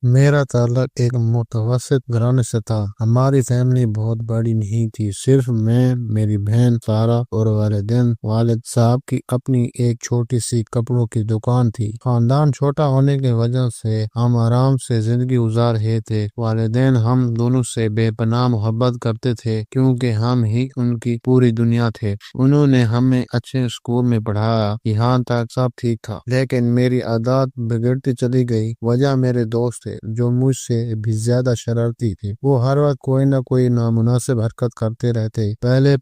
میرا تعلق ایک متوسط گھرانے سے تھا۔ ہماری فیملی بہت بڑی نہیں تھی، صرف میں، میری بہن سارا اور والدین۔ والد صاحب کی اپنی ایک چھوٹی سی کپڑوں کی دکان تھی۔ خاندان چھوٹا ہونے کی وجہ سے ہم آرام سے زندگی گزار رہے تھے۔ والدین ہم دونوں سے بے پناہ محبت کرتے تھے کیونکہ ہم ہی ان کی پوری دنیا تھے۔ انہوں نے ہمیں اچھے اسکول میں پڑھایا، یہاں تک سب ٹھیک تھا، لیکن میری عادات بگڑتی چلی گئی۔ وجہ میرے دوست تھے جو مجھ سے بھی زیادہ شرارتی تھے۔ وہ ہر وقت کوئی نہ کوئی نامناسب حرکت کرتے رہتے۔ پہلے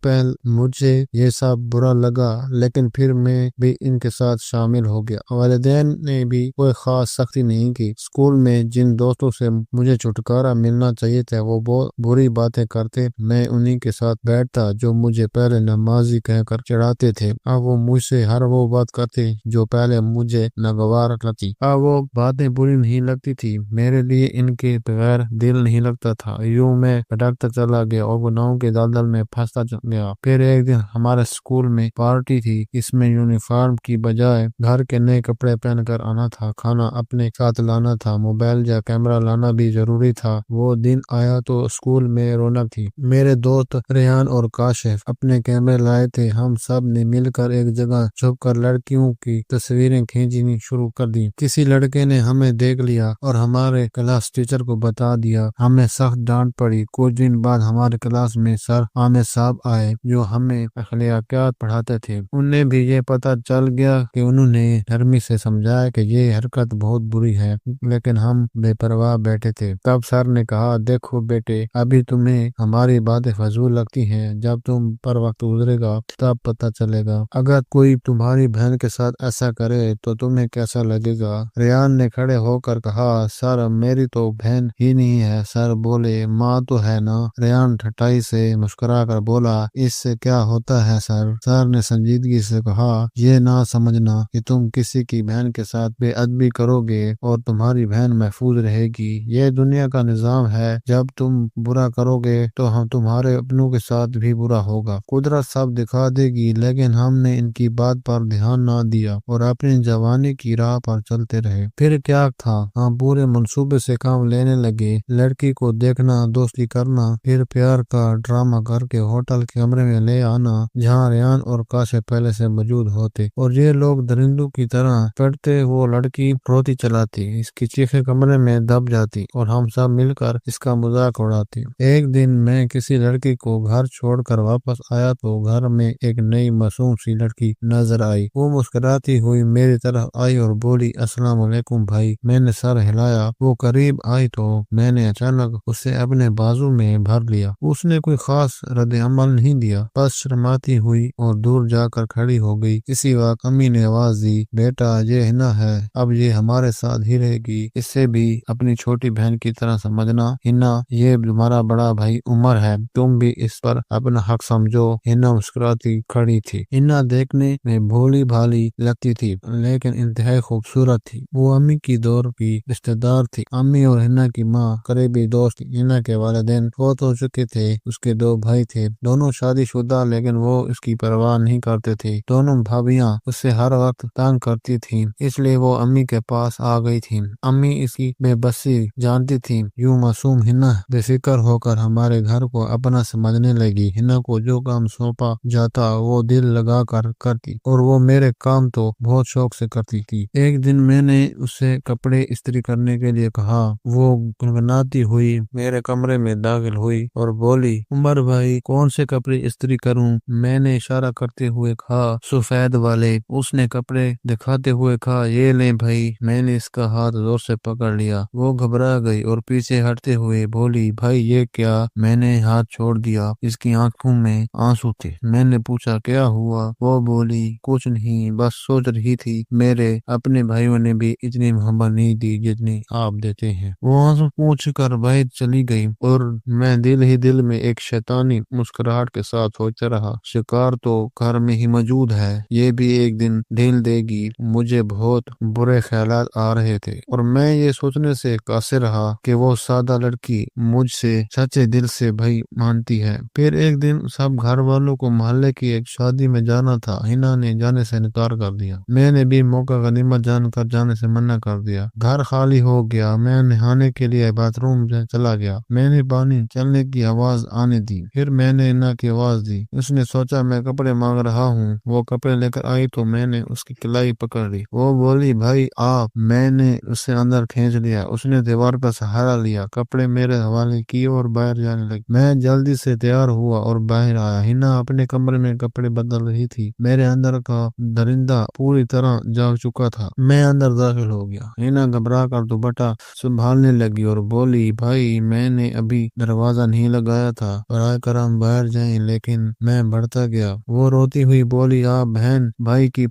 مجھے یہ سب برا لگا، لیکن پھر میں بھی ان کے ساتھ شامل ہو گیا۔ والدین نے بھی کوئی خاص سختی نہیں کی۔ اسکول میں جن دوستوں سے مجھے چھٹکارا ملنا چاہیے تھا وہ بہت بری باتیں کرتے۔ میں انہی کے ساتھ بیٹھتا جو مجھے پہلے نمازی کہہ کر چڑھاتے تھے۔ اب وہ مجھ سے ہر وہ بات کرتے جو پہلے مجھے ناگوار لگتی۔ اب وہ باتیں بری نہیں لگتی تھی، میرے لیے ان کے بغیر دل نہیں لگتا تھا۔ یوں میں بھٹکتا چلا گیا اور گناہوں کے دلدل میں پھنستا گیا۔ پھر ایک دن ہمارے اسکول میں پارٹی تھی۔ اس میں یونیفارم کی بجائے گھر کے نئے کپڑے پہن کر آنا تھا، کھانا اپنے ساتھ لانا تھا، موبائل یا کیمرہ لانا بھی ضروری تھا۔ وہ دن آیا تو اسکول میں رونق تھی۔ میرے دوست ریحان اور کاشف اپنے کیمرے لائے تھے۔ ہم سب نے مل کر ایک جگہ چھپ کر لڑکیوں کی تصویریں کھینچنی شروع کر دی۔ کسی لڑکے نے ہمیں دیکھ لیا اور ہمارے کلاس ٹیچر کو بتا دیا۔ ہمیں سخت ڈانٹ پڑی۔ کچھ دن بعد ہمارے کلاس میں سر عامر صاحب آئے جو ہمیں اخلاقیات پڑھاتے تھے۔ انہیں بھی یہ پتہ چل گیا کہ انہوں نے نرمی سے سمجھایا کہ یہ حرکت بہت بری ہے، لیکن ہم بے پرواہ بیٹھے تھے۔ تب سر نے کہا، دیکھو بیٹے، ابھی تمہیں ہماری باتیں فضول لگتی ہیں، جب تم پر وقت گزرے گا تب پتہ چلے گا۔ اگر کوئی تمہاری بہن کے ساتھ ایسا کرے تو تمہیں کیسا لگے گا؟ ریحان نے کھڑے ہو کر کہا، سر میری تو بہن ہی نہیں ہے۔ سر بولے، ماں تو ہے نا؟ ریحان ٹھٹائی سے مسکرا کر بولا، اس سے کیا ہوتا ہے سر؟ سر نے سنجیدگی سے کہا، یہ نہ سمجھنا کہ تم کسی کی بہن کے ساتھ بے ادبی کرو گے اور تمہاری بہن محفوظ رہے گی۔ یہ دنیا کا نظام ہے، جب تم برا کرو گے تو ہم تمہارے اپنوں کے ساتھ بھی برا ہوگا۔ قدرت سب دکھا دے گی۔ لیکن ہم نے ان کی بات پر دھیان نہ دیا اور اپنی جوانی کی راہ پر چلتے رہے۔ پھر کیا تھا، ہم پورے منصوبے سے کام لینے لگے۔ لڑکی کو دیکھنا، دوستی کرنا، پھر پیار کا ڈرامہ کر کے ہوٹل کے کمرے میں لے آنا جہاں ریحان اور کاشف پہلے سے موجود ہوتے، اور یہ لوگ درندوں کی طرح پڑتے۔ وہ لڑکی روتی چلاتی، اس کی چیخیں کمرے میں دب جاتی اور ہم سب مل کر اس کا مذاق اڑاتے۔ ایک دن میں کسی لڑکی کو گھر چھوڑ کر واپس آیا تو گھر میں ایک نئی معصوم سی لڑکی نظر آئی۔ وہ مسکراتی ہوئی میری طرف آئی اور بولی، السلام علیکم بھائی۔ میں نے سر ہلایا۔ وہ قریب آئی تو میں نے اچانک اسے اپنے بازو میں بھر لیا۔ اس نے کوئی خاص رد عمل نہیں دیا، بس شرماتی ہوئی اور دور جا کر کھڑی ہو گئی۔ اسی وقت امی نے آواز دی، بیٹا یہ ہنا ہے، اب یہ ہمارے ساتھ ہی رہے گی، اس سے بھی اپنی چھوٹی بہن کی طرح سمجھنا۔ ہنا، یہ تمہارا بڑا بھائی عمر ہے، تم بھی اس پر اپنا حق سمجھو۔ ہنا مسکراتی کھڑی تھی۔ ہنا دیکھنے میں بھولی بھالی لگتی تھی لیکن انتہائی خوبصورت تھی۔ وہ امی کی دور کی رشتہ دار تھی۔ امی اور ہنا کی ماں قریبی دوست تھی۔ ہنا کے والدین فوت ہو چکے تھے۔ اس کے دو بھائی تھے، دونوں شادی شدہ، لیکن وہ اس کی پرواہ نہیں کرتے تھے۔ دونوں بھابیاں اس سے ہر وقت تنگ کرتی تھیں، اس لیے وہ امی کے پاس آ گئی تھی۔ امی اس کی بے بسی جانتی تھی۔ یوں معصوم ہنا بے فکر ہو کر ہمارے گھر کو اپنا سمجھنے لگی۔ ہنا کو جو کام سونپا جاتا وہ دل لگا کر کرتی اور وہ میرے کام تو بہت شوق سے کرتی تھی۔ ایک دن میں نے اسے کپڑے استری کرنے کے لیے کہا۔ وہ گنگناتی ہوئی میرے کمرے میں داخل ہوئی اور بولی، عمر بھائی کون سے کپڑے استری کروں؟ میں نے اشارہ کرتے ہوئے کہا، سفید والے۔ اس نے کپڑے دکھاتے ہوئے کہا، یہ لیں بھائی۔ میں نے اس کا ہاتھ زور سے پکڑ لیا۔ وہ گھبرا گئی اور پیچھے ہٹتے ہوئے بولی، بھائی یہ کیا؟ میں نے ہاتھ چھوڑ دیا۔ اس کی آنکھوں میں آنسو تھے۔ میں نے پوچھا، کیا ہوا؟ وہ بولی، کچھ نہیں، بس سوچ رہی تھی میرے اپنے بھائیوں نے بھی اتنی محبت نہیں دی جتنی آپ دیتے ہیں۔ وہ آنسو پوچھ کر باہر چلی گئی اور میں دل ہی دل میں ایک شیطانی مسکراہٹ کے ساتھ سوچتا رہا، شکار تو گھر میں ہی موجود ہے، یہ بھی ایک دن ڈھیل دے گی۔ مجھے بہت برے خیالات آ رہے تھے اور میں یہ سوچنے سے قاصر رہا کہ وہ سادہ لڑکی مجھ سے سچے دل سے بھائی مانتی ہے۔ پھر ایک دن سب گھر والوں کو محلے کی ایک شادی میں جانا تھا۔ ہنا نے جانے سے انکار کر دیا۔ میں نے بھی موقع غنیمت جان کر جانے سے منع کر دیا۔ گھر خالی ہو گیا۔ میں نہانے کے لیے باتھ روم میں چلا گیا۔ میں نے پانی چلنے کی آواز آنے دی، پھر میں نے ہنا کی آواز دی۔ اس نے سوچا میں کپڑے مانگ رہا ہوں، وہ کپڑے لے کر آئی تو میں نے اس کی کلائی پکڑ لی۔ وہ بولی بھائی آپ، میں نے اسے اندر کھینچ لیا۔ اس نے دیوار کا سہارا لیا، کپڑے میرے حوالے کیے اور باہر جانے لگی۔ میں جلدی سے تیار ہوا اور باہر آیا۔ ہنا اپنے کمرے میں کپڑے بدل رہی تھی۔ میرے اندر کا درندہ پوری طرح جاگ چکا تھا۔ میں اندر داخل ہو گیا۔ ہنا گھبرا کر دوپٹہ سنبھالنے لگی اور بولی بھائی میں نے ابھی دروازہ نہیں لگایا تھا، برائے کرم باہر جائیں، لیکن میں بڑھتا گیا۔ وہ روتی ہوئی بولی آپ بہن بھائی کی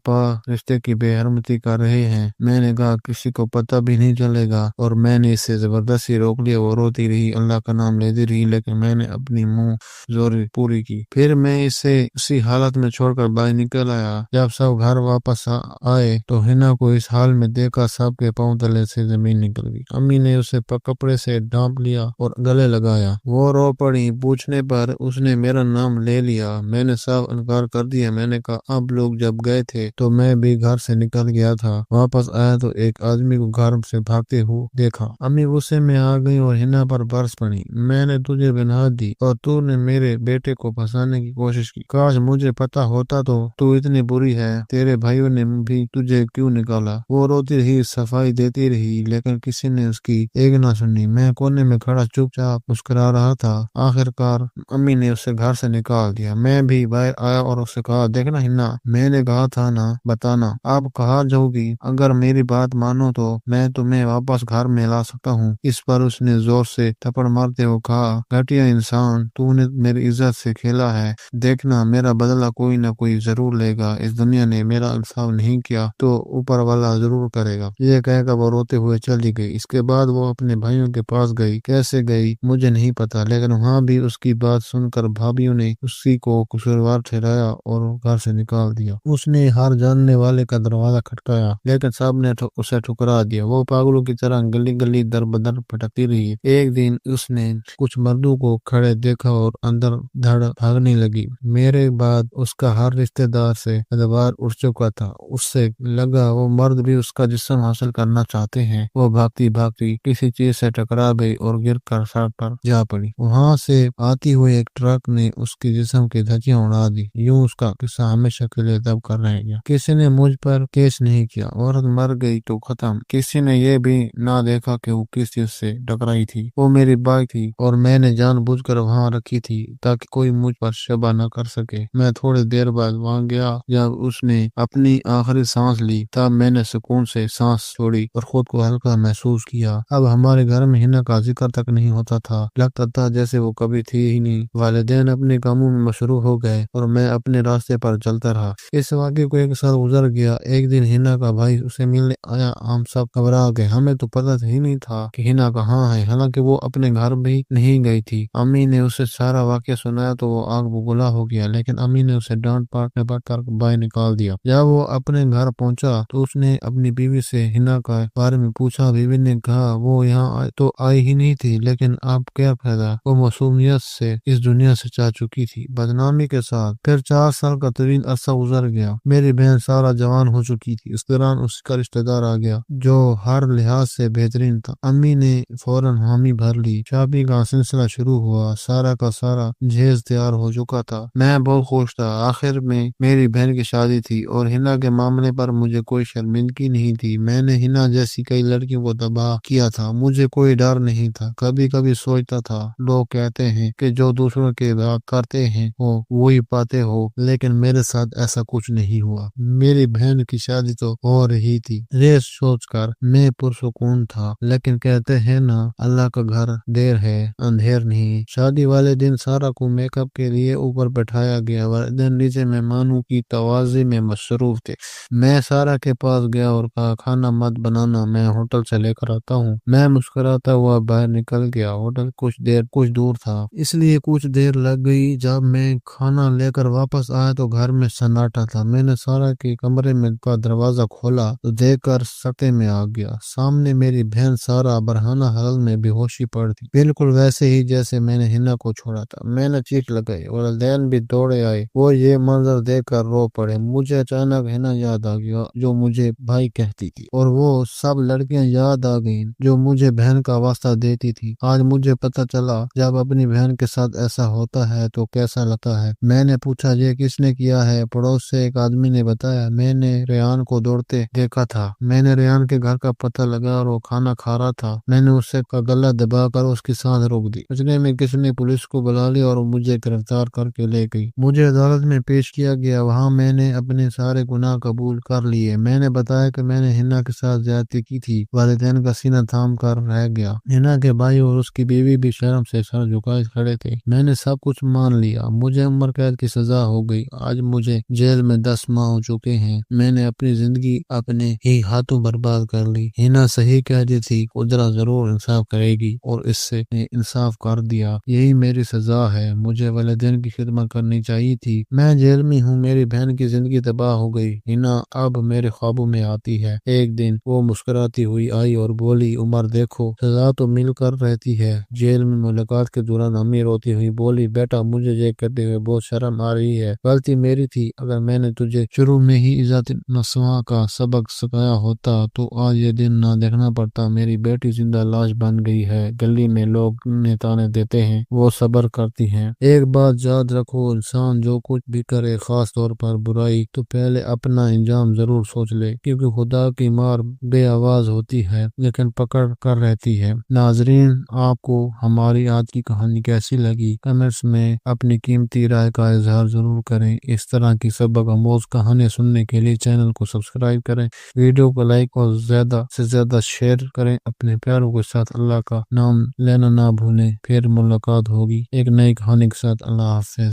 رشتے کی بے حرمتی کر رہے ہیں۔ میں نے کہا کسی کو پتہ بھی نہیں چلے گا، اور میں نے اسے زبردستی روک لیا۔ وہ روتی رہی، اللہ کا نام لیتی رہی، لیکن میں نے اپنی منہ زوری پوری کی۔ پھر میں اسے اسی حالت میں چھوڑ کر باہر نکل آیا۔ جب سب گھر واپس آئے تو ہنا کو اس حال میں دیکھا سب کے پاؤں تلے سے زمین نکل گئی۔ امی نے اسے کپڑے سے ڈھانپ لیا اور گلے لگایا۔ وہ رو پڑی۔ پوچھنے پر اس نے میرا نام لے لیا۔ میں نے صاف انکار کر دیا۔ میں نے کہا اب لوگ جب گئے تھے تو میں بھی گھر سے نکل گیا تھا۔ واپس آیا تو ایک آدمی کو گھر سے بھاگتے ہوئے دیکھا۔ امی غصے میں آ گئی اور ہنا پر برس پڑی۔ میں نے تجھے بنا دی اور تو نے میرے بیٹے کو پھنسانے کی کوشش کی۔ کاش مجھے پتا ہوتا تو اتنی بری ہے۔ تیرے بھائیوں نے بھی تجھے کیوں نکالا؟ وہ روتی رہی، صفائی دیتی رہی، لیکن کسی نے اس کی ایک نہ سنی۔ میں کونے میں کھڑا چپ چاپ مسکرا رہا تھا۔ آخر کار امی نے اسے گھر سے نکال دیا۔ میں بھی باہر آیا اور اسے کہا دیکھنا ہنا، میں نے کہا تھا نا بتانا، اب کہاں جاؤ گی؟ اگر میری بات مانو تو میں تمہیں واپس گھر میں لا سکتا ہوں۔ اس پر اس نے زور سے تھپڑ مارتے ہوئے کہا گھٹیا انسان، تو نے میری عزت سے کھیلا ہے، دیکھنا میرا بدلہ کوئی نہ کوئی ضرور لے گا۔ اس دنیا نے میرا انصاف نہیں کیا تو اوپر والا ضرور کرے گا۔ یہ کہہ کر وہ روتے ہوئے چلی گئی۔ اس کے بعد وہ اپنے بھائیوں کے پاس گئی۔ کیسے گئی مجھے نہیں پتا، لیکن وہاں بھی اس کی بات سن کر بھابھیوں نے اسی کو قصوروار ٹھہرایا اور گھر سے نکال دیا۔ اس نے ہر جاننے والے کا دروازہ کھٹکایا، لیکن سب نے اسے ٹھکرا دیا۔ وہ پاگلوں کی طرح گلی گلی در بدر پھٹکتی رہی۔ ایک دن اس نے کچھ مردوں کو کھڑے دیکھا اور اندر دھڑ بھاگنے لگی۔ میرے بعد اس کا ہر رشتہ دار سے اعتبار اٹھ چکا تھا۔ اس سے لگا وہ مرد بھی اس کا جسم حاصل کرنا چاہتے ہیں۔ وہ بھاگتی بھاگتی کسی چیز سے ٹکرا گئی اور گر کر سڑک پر جا پڑی۔ وہاں سے آتی ہوئی ایک ٹرک نے اس کے جسم کی دھجیاں اڑا دی۔ یوں اس کا قصہ ہمیشہ کے لیے دب کر رہ گیا۔ کسی نے مجھ پر کیس نہیں کیا، عورت مر گئی تو ختم۔ کسی نے یہ بھی نہ دیکھا کہ وہ کس چیز سے ٹکرائی تھی۔ وہ میری بائک تھی اور میں نے جان بوجھ کر وہاں رکھی تھی تاکہ کوئی مجھ پر شبہ نہ کر سکے۔ میں تھوڑی دیر بعد وہاں گیا۔ جب اس نے اپنی آخری سانس لی تب میں نے سکون سے سانس چھوڑی اور خود کو ہلکا محسوس کیا۔ اب ہمارے گھر میں ہنا کا ذکر تک نہیں ہوتا تھا۔ لگتا تھا جیسے وہ کبھی تھی ہی نہیں۔ والدین اپنے کاموں میں مصروف ہو گئے اور میں اپنے راستے پر چلتا رہا۔ اس واقعے کو ایک سال گزر گیا۔ ایک دن ہنا کا بھائی اسے ملنے آیا۔ ہم سب گھبرا گئے۔ ہمیں تو پتہ ہی نہیں تھا کہ ہنا کہاں ہے، حالانکہ وہ اپنے گھر بھی نہیں گئی تھی۔ امی نے اسے سارا واقعہ سنایا تو وہ آگ بگولا ہو گیا، لیکن امی نے اسے ڈانٹ پٹ کر باہر نکال دیا۔ جب وہ اپنے گھر پہنچا تو اس نے اپنی بیوی سے ہنا کے بارے میں پوچھا۔ بیوی نے کہا وہ یہاں تو آئی ہی نہیں تھی، لیکن اب کیا فائدہ، وہ معصومیت سے اس دنیا سے جا چکی تھی، بدنامی کے ساتھ۔ پھر 4 سال کا طویل عرصہ گزر گیا۔ میری بہن سارا جوان ہو چکی تھی۔ اس دوران اس کا رشتہ دار آ گیا جو ہر لحاظ سے بہترین تھا۔ امی نے فوراً حامی بھر لی۔ شادی کا سلسلہ شروع ہوا۔ سارا کا سارا جہیز تیار ہو چکا تھا۔ میں بہت خوش تھا۔ آخر میں میری بہن کی شادی تھی اور ہنا کے معاملے پر مجھے کوئی شرمندگی نہیں تھی۔ میں نے ہنا جیسی کئی لڑکیوں کو تباہ کیا تھا۔ مجھے کوئی ڈر نہیں تھا۔ کبھی کبھی سوچتا تھا لوگ کہتے ہیں کہ جو دوسروں کے بات کرتے ہیں وہی پاتے ہو، لیکن میرے ساتھ ایسا کچھ نہیں ہوا۔ میری بہن کی شادی تو ہو رہی تھی۔ یہ سوچ کر میں پرسکون تھا، لیکن کہتے ہیں نا اللہ کا گھر دیر ہے اندھیر نہیں۔ شادی والے دن سارا کو میک اپ کے لیے اوپر بٹھایا گیا۔ والدین نیچے مہمانوں کی توازی میں مصروف تھے۔ میں سارا کے پاس گیا اور کہا کھانا مت بنانا، میں ہوٹل سے لے کر آتا ہوں۔ میں مسکراتا ہوا باہر نکل گیا۔ ہوٹل کچھ دور تھا، اس لیے کچھ دیر لگ گئی۔ جب میں کھانا لے کر واپس آیا تو گھر میں سناٹا تھا۔ میں نے سارا کے کمرے میں کا دروازہ کھولا تو دیکھ کر سکتے میں آ گیا۔ سامنے میری بہن سارا برہنہ حالت میں بے ہوشی پڑ تھی، بالکل ویسے ہی جیسے میں نے ہنا کو چھوڑا تھا۔ میں نے چیخ لگائی، والدین بھی دوڑے آئے۔ وہ یہ منظر دیکھ کر رو پڑے۔ مجھے اچانک ہنا یاد آ گیا جو مجھے بھائی کہتی تھی، اور وہ سب لڑکیاں یاد یاد آ گئی جو مجھے بہن کا واسطہ دیتی تھی۔ آج مجھے پتہ چلا جب اپنی بہن کے ساتھ ایسا ہوتا ہے تو کیسا لگتا ہے۔ میں نے پوچھا یہ کس نے کیا ہے؟ پڑوس سے ایک آدمی نے بتایا میں نے ریان کو دوڑتے دیکھا تھا۔ میں نے ریان کے گھر کا پتہ لگا اور وہ کھانا کھا رہا تھا۔ میں نے اسے کا گلا دبا کر اس کی سانس روک دی۔ اتنے میں کسی نے پولیس کو بلا لی اور مجھے گرفتار کر کے لے گئی۔ مجھے عدالت میں پیش کیا گیا۔ وہاں میں نے اپنے سارے گناہ قبول کر لیے۔ میں نے بتایا کہ میں نے ہنا کے ساتھ زیادتی کی تھی۔ والدین کا سینہ تھام کر رہ گیا۔ ہنا کے بھائی اور اس کی بیوی بھی شرم سے سر جھکائے کھڑے تھے۔ میں نے سب کچھ مان لیا۔ مجھے عمر قید کی سزا ہو گئی۔ آج مجھے جیل میں 10 ماہ ہو چکے ہیں۔ میں نے اپنی زندگی اپنے ہی ہاتھوں برباد کر لی۔ ہنا صحیح کہہ رہی تھی، قدرت ضرور انصاف کرے گی اور اس سے نے انصاف کر دیا۔ یہی میری سزا ہے۔ مجھے والدین کی خدمت کرنی چاہیے تھی۔ میں جیل میں ہوں۔ میری بہن کی زندگی تباہ ہو گئی۔ ہنا اب میرے خوابوں میں آتی ہے۔ ایک دن وہ مسکراتی ہوئی آئی اور بولی عمر دیکھو سزا تو مل کر رہتی ہے۔ جیل میں ملاقات کے دوران امی روتی ہوئی بولی بیٹا مجھے یہ کرتے ہوئے بہت شرم آ رہی ہے۔ غلطی میری تھی۔ اگر میں نے تجھے شروع میں ہی عزت نسواں کا سبق سکھایا ہوتا تو آج یہ دن نہ دیکھنا پڑتا۔ میری بیٹی زندہ لاش بن گئی ہے۔ گلی میں لوگ تانے دیتے ہیں، وہ صبر کرتی ہیں۔ ایک بات یاد رکھو، انسان جو کچھ بھی کرے خاص طور پر برائی تو پہلے اپنا انجام ضرور سوچ لے، کیونکہ خدا کی مار بے آواز ہوتی ہے لیکن پکڑ کر رہتی ہے۔ ناظرین آپ کو ہماری آج کی کہانی کیسی لگی؟ کمنٹس میں اپنی قیمتی رائے کا اظہار ضرور کریں۔ اس طرح کی سبق آموز کہانیاں سننے کے لیے چینل کو سبسکرائب کریں، ویڈیو کو لائک اور زیادہ سے زیادہ شیئر کریں۔ اپنے پیاروں کے ساتھ اللہ کا نام لینا نہ بھولیں۔ پھر ملاقات ہوگی ایک نئی کہانی کے ساتھ۔ اللہ حافظ۔